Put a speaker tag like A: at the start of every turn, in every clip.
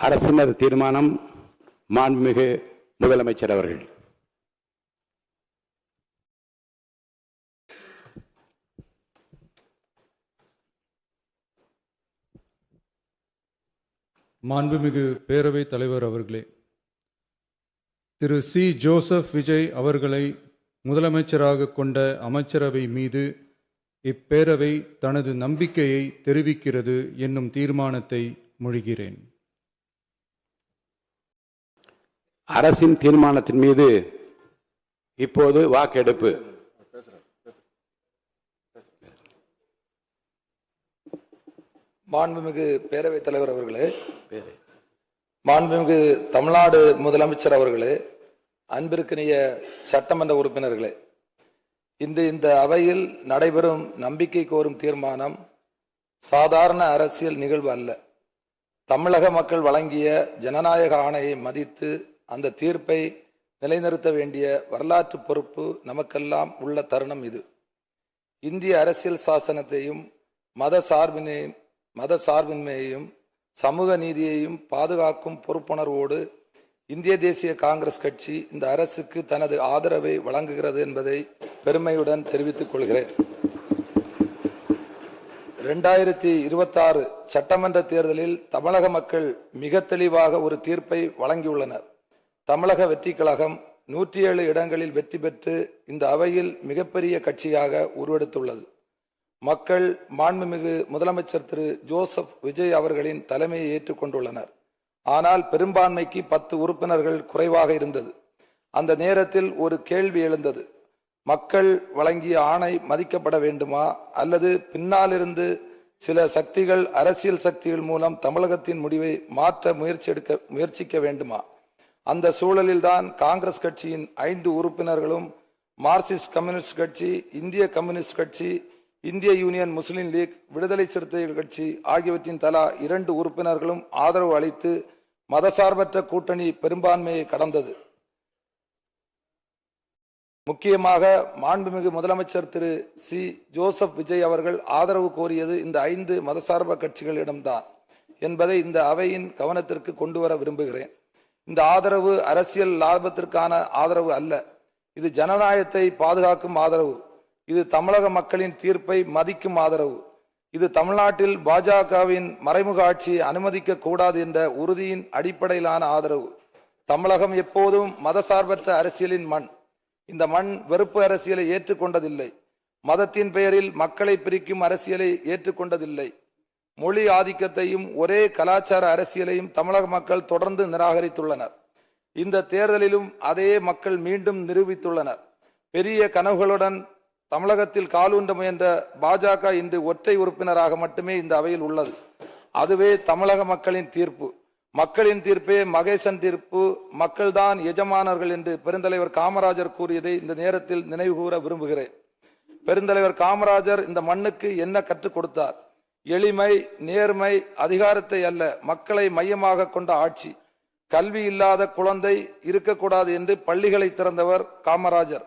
A: அரசினர் தீர்மானம். மாண்புமிகு முதலமைச்சர் அவர்கள்.
B: மாண்புமிகு பேரவைத் தலைவர் அவர்களே, திரு சி. ஜோசப் விஜய் அவர்களை முதலமைச்சராக கொண்ட அமைச்சரவை மீது இப்பேரவை தனது நம்பிக்கையை தெரிவிக்கிறது என்னும் தீர்மானத்தை மொழிகிறேன்.
A: அரசின் தீர்மானத்தின் மீது இப்போது வாக்கெடுப்பு.
C: மாண்புமிகு பேரவைத் தலைவர் அவர்களே, மாண்புமிகு தமிழ்நாடு முதலமைச்சர் அவர்களே, அன்பிற்கினிய சட்டமன்ற உறுப்பினர்களே, இன்று இந்த அவையில் நடைபெறும் நம்பிக்கை கோரும் தீர்மானம் சாதாரண அரசியல் நிகழ்வு அல்ல. தமிழக மக்கள் வழங்கிய ஜனநாயக ஆணையை மதித்து அந்த தீர்ப்பை நிலைநிறுத்த வேண்டிய வரலாற்று பொறுப்பு நமக்கெல்லாம் உள்ள தருணம் இது. இந்திய அரசியல் சாசனத்தையும் மத சார்பின்மையையும் சமூக நீதியையும் பாதுகாக்கும் பொறுப்புணர்வோடு இந்திய தேசிய காங்கிரஸ் கட்சி இந்த அரசுக்கு தனது ஆதரவை வழங்குகிறது என்பதை பெருமையுடன் தெரிவித்துக் கொள்கிறேன். 2026 சட்டமன்ற தேர்தலில் தமிழக மக்கள் மிக தெளிவாக ஒரு தீர்ப்பை வழங்கியுள்ளனர். தமிழக வெற்றி கழகம் 107 இடங்களில் வெற்றி பெற்று இந்த அவையில் மிகப்பெரிய கட்சியாக உருவெடுத்துள்ளது. மக்கள் மாண்புமிகு முதலமைச்சர் திரு ஜோசப் விஜய் அவர்களின் தலைமையை ஏற்றுக்கொண்டுள்ளனர். ஆனால் பெரும்பான்மைக்கு 10 உறுப்பினர்கள் குறைவாக இருந்தது. அந்த நேரத்தில் ஒரு கேள்வி எழுந்தது. மக்கள் வழங்கிய ஆணை மதிக்கப்பட வேண்டுமா, அல்லது பின்னாலிருந்து சில சக்திகள், அரசியல் சக்திகள் மூலம் தமிழகத்தின் முடிவை மாற்ற முயற்சிக்க வேண்டுமா? அந்த சூழலில்தான் காங்கிரஸ் கட்சியின் 5 உறுப்பினர்களும், மார்க்சிஸ்ட் கம்யூனிஸ்ட் கட்சி, இந்திய கம்யூனிஸ்ட் கட்சி, இந்திய யூனியன் முஸ்லிம் லீக், விடுதலை சிறுத்தைகள் கட்சி ஆகியவற்றின் தலா 2 உறுப்பினர்களும் ஆதரவு அளித்து மதசார்பற்ற கூட்டணி பெரும்பான்மையை கடந்தது. முக்கியமாக மாண்புமிகு முதலமைச்சர் திரு சி. ஜோசப் விஜய் அவர்கள் ஆதரவு கோரியது இந்த 5 மதசார்ப கட்சிகளிடம்தான் என்பதை இந்த அவையின் கவனத்திற்கு கொண்டு வர விரும்புகிறேன். இந்த ஆதரவு அரசியல் லாபத்திற்கான ஆதரவு அல்ல. இது ஜனநாயகத்தை பாதுகாக்கும் ஆதரவு. இது தமிழக மக்களின் தீர்ப்பை மதிக்கும் ஆதரவு. இது தமிழ்நாட்டில் பாஜகவின் மறைமுக ஆட்சியை அனுமதிக்க கூடாது என்ற உறுதியின் அடிப்படையிலான ஆதரவு. தமிழகம் எப்போதும் மதசார்பற்ற அரசியலின் மண். இந்த மண் வெறுப்பு அரசியலை ஏற்றுக்கொண்டதில்லை. மதத்தின் பெயரில் மக்களை பிரிக்கும் அரசியலை ஏற்றுக்கொண்டதில்லை. மொழி ஆதிக்கத்தையும் ஒரே கலாச்சார அரசியலையும் தமிழக மக்கள் தொடர்ந்து நிராகரித்துள்ளனர். இந்த தேர்தலிலும் அதே மக்கள் மீண்டும் நிரூபித்துள்ளனர். பெரிய கனவுகளுடன் தமிழகத்தில் காலூன்ற முயன்ற பாஜக இன்று ஒற்றை உறுப்பினராக மட்டுமே இந்த அவையில் உள்ளது. அதுவே தமிழக மக்களின் தீர்ப்பு. மக்களின் தீர்ப்பே மகேசன் தீர்ப்பு. மக்கள்தான் எஜமானர்கள் என்று பெருந்தலைவர் காமராஜர் கூறியதை இந்த நேரத்தில் நினைவுகூர விரும்புகிறேன். பெருந்தலைவர் காமராஜர் இந்த மண்ணுக்கு என்ன கற்றுக் கொடுத்தார்? எளிமை, நேர்மை, அதிகாரத்தை அல்ல, மக்களை மையமாக கொண்ட ஆட்சி. கல்வி இல்லாத குழந்தை இருக்கக்கூடாது என்று பள்ளிகளை திறந்தவர் காமராஜர்.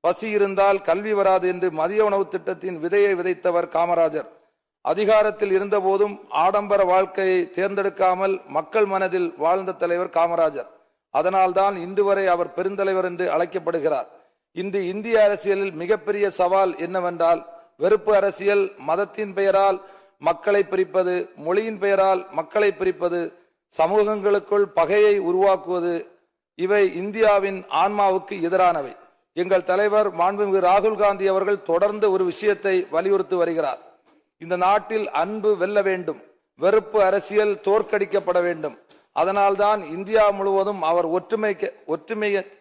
C: பசி இருந்தால் கல்வி வராது என்று மதிய உணவு திட்டத்தின் விதையை விதைத்தவர் காமராஜர். அதிகாரத்தில் இருந்த போதும் ஆடம்பர வாழ்க்கையை தேர்ந்தெடுக்காமல் மக்கள் மனதில் வாழ்ந்த தலைவர் காமராஜர். அதனால்தான் இன்று வரை அவர் பெருந்தலைவர் என்று அழைக்கப்படுகிறார். இன்று இந்திய அரசியலில் மிகப்பெரிய சவால் என்னவென்றால் வெறுப்பு அரசியல். மதத்தின் பெயரால் மக்களை பிரிப்பது, மொழியின் பெயரால் மக்களை பிரிப்பது, சமூகங்களுக்குள் பகையை உருவாக்குவது, இவை இந்தியாவின் ஆன்மாவுக்கு எதிரானவை. எங்கள் தலைவர் மாண்புமிகு ராகுல் காந்தி அவர்கள் தொடர்ந்து ஒரு விஷயத்தை வலியுறுத்தி வருகிறார். இந்த நாட்டில் அன்பு வெல்ல வேண்டும், வெறுப்பு அரசியல் தோற்கடிக்கப்பட வேண்டும். அதனால்தான் இந்தியா முழுவதும் அவர்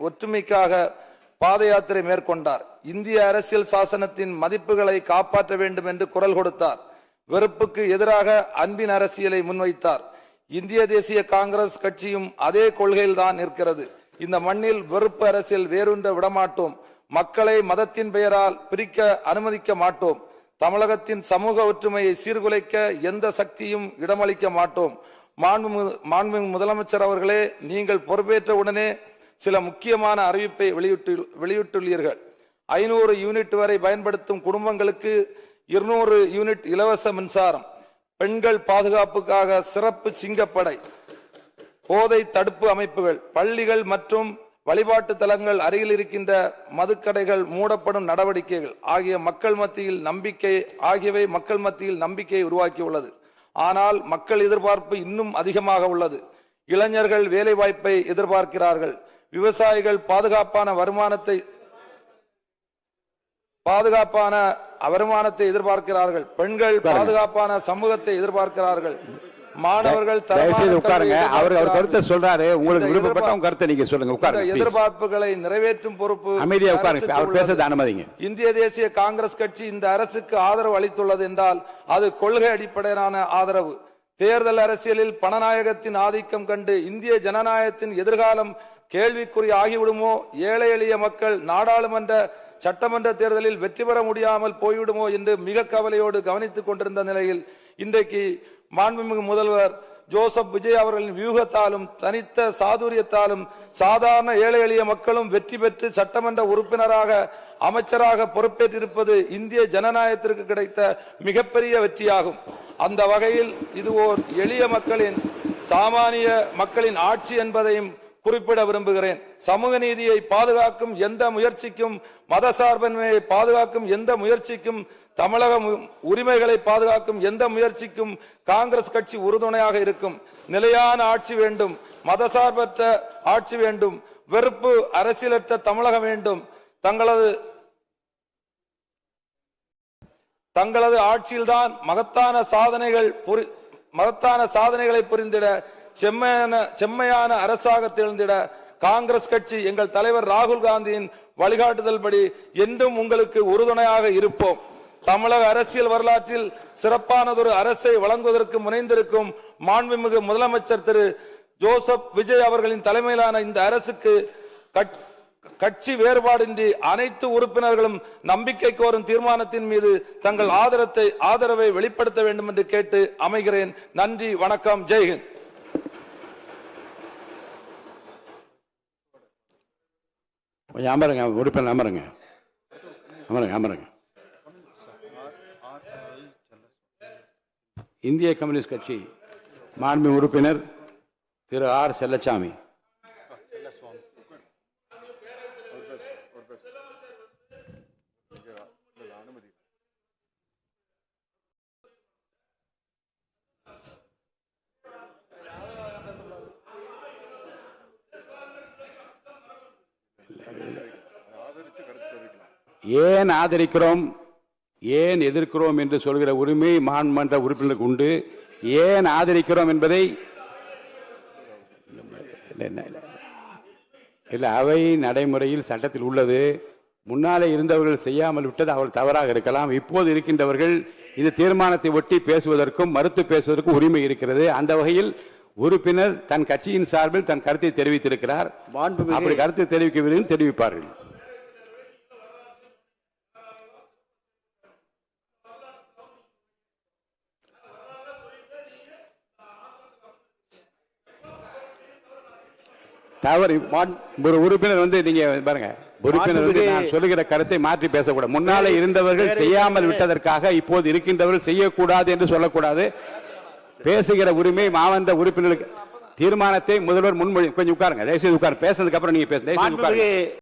C: ஒற்றுமைக்காக பாத யாத்திரை மேற்கொண்டார். இந்திய அரசியல் சாசனத்தின் மதிப்புகளை காப்பாற்ற வேண்டும் என்று குரல் கொடுத்தார். வெறுப்புக்கு எதிராக அன்பின் அரசியலை முன்வைத்தார். இந்திய தேசிய காங்கிரஸ் கட்சியும் அதே கொள்கையில் தான் நிற்கிறது. இந்த மண்ணில் வெறுப்பு அரசியல் வேரூன்ற விடமாட்டோம். மக்களை மதத்தின் பெயரால் பிரிக்க அனுமதிக்க மாட்டோம். தமிழகத்தின் சமூக ஒற்றுமையை சீர்குலைக்க எந்த சக்தியும் இடமளிக்க மாட்டோம். மாண்புமிகு முதலமைச்சர் அவர்களே, நீங்கள் பொறுப்பேற்ற உடனே சில முக்கியமான அறிவிப்பை வெளியிட்டுள்ளீர்கள். 500 யூனிட் வரை பயன்படுத்தும் குடும்பங்களுக்கு 200 யூனிட் இலவச மின்சாரம், பெண்கள் பாதுகாப்புக்காக சிறப்பு சிங்கப்படை, போதை தடுப்பு அமைப்புகள், பள்ளிகள் மற்றும் வழிபாட்டு தலங்கள் அருகில் இருக்கின்ற மதுக்கடைகள் மூடப்படும் நடவடிக்கைகள் ஆகியவை மக்கள் மத்தியில் நம்பிக்கையை உருவாக்கியுள்ளது. ஆனால் மக்கள் எதிர்பார்ப்பு இன்னும் அதிகமாக உள்ளது. இளைஞர்கள் வேலை வாய்ப்பை எதிர்பார்க்கிறார்கள். விவசாயிகள் பாதுகாப்பான வருமானத்தை எதிர்பார்க்கிறார்கள். பெண்கள் பாதுகாப்பான சமூகத்தை எதிர்பார்க்கிறார்கள். மாணவர்கள்
A: உட்காருங்க. அவர் கருத்தை சொல்றாரு. உங்களுக்கு விருப்பப்பட்ட உங்க கருத்தை நீங்க சொல்லுங்க. உட்காருங்க.
C: எதிர்பார்ப்புகளை நிறைவேற்றும் பொறுப்பு
A: அமைதியா உட்காருங்க. அவர் பேச அனுமதிங்க.
C: இந்திய தேசிய காங்கிரஸ் கட்சி இந்த அரசுக்கு ஆதரவு அளித்துள்ளது என்றால் அது கொள்கை அடிப்படையிலான ஆதரவு. தேர்தல் அரசியலில் பணநாயகத்தின் ஆதிக்கம் கண்டு இந்திய ஜனநாயகத்தின் எதிர்காலம் கேள்விக்குறி ஆகிவிடுமோ, ஏழை எளிய மக்கள் நாடாளுமன்ற சட்டமன்ற தேர்தலில் வெற்றி பெற முடியாமல் போய்விடுமோ என்று மிக கவலையோடு கவனித்துக் கொண்டிருந்த நிலையில் இன்றைக்கு மாண்புமிகு முதல்வர் ஜோசப் விஜய் அவர்களின் வியூகத்தாலும் தனித்த சாதுரியத்தாலும் சாதாரண ஏழை எளிய மக்களும் வெற்றி பெற்று சட்டமன்ற உறுப்பினராக அமைச்சராக பொறுப்பேற்றிருப்பது இந்திய ஜனநாயகத்திற்கு கிடைத்த மிகப்பெரிய வெற்றியாகும். அந்த வகையில் இது ஓர் எளிய மக்களின், சாமானிய மக்களின் ஆட்சி என்பதையும் குறிப்பிட விரும்புகிறேன். சமூக நீதியை பாதுகாக்கும் எந்த முயற்சிக்கும், மதசார்பின்மையை பாதுகாக்கும் எந்த முயற்சிக்கும், தமிழக உரிமைகளை பாதுகாக்கும் எந்த முயற்சிக்கும் காங்கிரஸ் கட்சி உறுதுணையாக இருக்கும். நிலையான ஆட்சி வேண்டும், மதசார்பற்ற ஆட்சி வேண்டும், வெறுப்பு அரசியலற்ற தமிழகம் வேண்டும். தங்களது ஆட்சியில்தான் மகத்தான சாதனைகளை புரிந்திட செம்மையான அரசாக திகழ்ந்திட காங்கிரஸ் கட்சி எங்கள் தலைவர் ராகுல் காந்தியின் வழிகாட்டுதல் படி என்றும் உங்களுக்கு உறுதுணையாக இருப்போம். தமிழக அரசியல் வரலாற்றில் சிறப்பானதொரு அரசை வழங்குவதற்கு முனைந்திருக்கும் மாண்புமிகு முதலமைச்சர் திரு ஜோசப் விஜய் அவர்களின் தலைமையிலான இந்த அரசுக்கு கட்சி வேறுபாடின்றி அனைத்து உறுப்பினர்களும் நம்பிக்கை கோரும் தீர்மானத்தின் மீது தங்கள் ஆதரவை வெளிப்படுத்த வேண்டும் என்று கேட்டு அமைகிறேன். நன்றி, வணக்கம், ஜெய்ஹிந்த்.
A: அமருங்க. உறுப்பினர் அமருங்க. இந்திய கம்யூனிஸ்ட் கட்சி மாண்பு உறுப்பினர் திரு ஆர் செல்லசாமி. ஏன் ஆதரிக்கிறோம், ஏன் எதிர்க்கிறோம் என்று சொல்கிற உரிமை மாண்புமன்ற உறுப்பினருக்கு உண்டு. ஏன் ஆதரிக்கிறோம் என்பதை அவை நடைமுறையில் சட்டத்தில் உள்ளது. முன்னாலே இருந்தவர்கள் செய்யாமல் விட்டது அவர்கள் தவறாக இருக்கலாம். இப்போது இருக்கின்றவர்கள் இந்த தீர்மானத்தை ஒட்டி பேசுவதற்கும் மறுத்து பேசுவதற்கும் உரிமை இருக்கிறது. அந்த வகையில் உறுப்பினர் தன் கட்சியின் சார்பில் தன் கருத்தை தெரிவித்திருக்கிறார். அப்படி கருத்தை தெரிவிக்க தெரிவிப்பார்கள். தவறு. ஒரு உறுப்பினர் நீங்க பாருங்க, உறுப்பினர் நான் சொல்லுகிற கருத்தை மாற்றி பேசக்கூடாது. முன்னாலே இருந்தவர்கள் செய்யாமல் விட்டதற்காக இப்போது இருக்கின்றவர்கள் செய்யக்கூடாது என்று சொல்லக்கூடாது. பேசுகிற உரிமை மாவட்ட உறுப்பினர்களுக்கு. தீர்மானத்தை முதல்வர் முன்மொழி. கொஞ்சம் உட்காருங்க, தயவுசெய்து உட்காரு. பேசுறதுக்கு அப்புறம் நீங்க பேசுங்க.